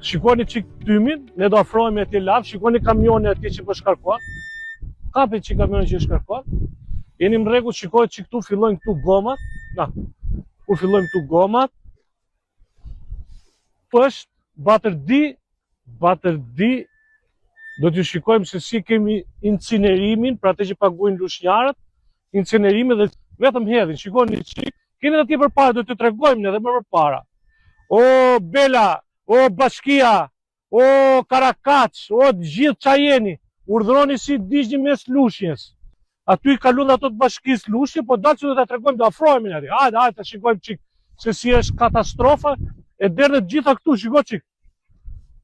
Shikoni çik tymin, ne do afrohemi atje lart, shikoni kamionin atje që po shkarkon. Kapi çik kamionin që shkarkon. Jeni në rregull, shikoj çik këtu fillojnë këtu gomat. Na. Ku fillojnë këtu gomat? Është Baterdi, do t'ju shikojmë se si kemi incinerimin, pra atë që paguajnë lushnjarët, incinerimin dhe vetëm hedhin. Shikoni çik, keni atje përpara, do t'ju tregojmë edhe më përpara. O Bela, o Bashkia, o Karakaç, o gjithë qa jeni, urdhroni si digjni mes lushnjes. Aty i kalun ato të bashkisë lushje, po dalë që do t'a tregojmë, do afrohemi atje. Hajde, ta shikojmë çik se si është katastrofa. E derdhet gjitha këtu, shiko çik.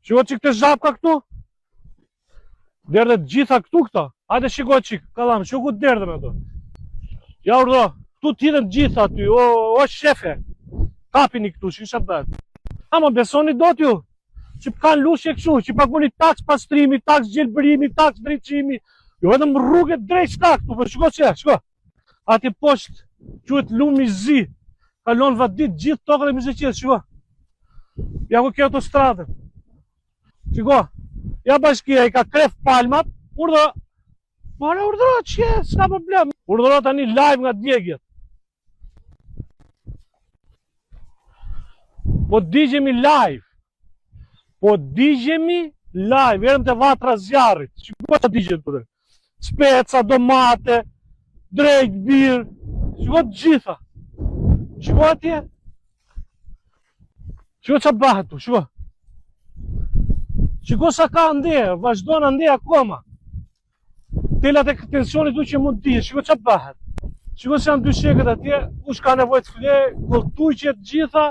Shiko çik të zhapka këtu. Derdhet gjitha këtu këta. Hajde shiko çik, kallam, shiko ku derdhen ato. Ja urdhro, këtu t'hidhen gjitha aty, o shefe. Kapini këtu, shiko çfarë bëhet. Ama besoni dot ju, që kanë lushje kështu, që paguni taks pastrimi, taks gjelbërimi, taks drejtësimi. Jo vetëm rrugët drejt shta këtu, po shiko çe, shiko. Atje poshtë quhet lumi zi. Kalon vadit gjithë tokën e Mizëqes, shiko. Ja ku kjo autostradën. Shiko, ja Bashkia i ka kref palmat, urdhro. Mare urdhro, që s'ka problem. Urdhro tani live nga djegjet. Po digjemi live. Erëm të vatra zjarrit. Shiko që digjet të dhe. Speca, domate, drejt, birë. Shiko të gjitha. Shiko atje. Shiko që bëhet tu, shiko. Shiko sa ka ndeje, vazhdo në ndeje akoma. Telat e tensionit du që mund t'i, shiko që bëhet. Shiko që janë dy sheket atje, kush ka nevojt fle, kultujqet gjitha.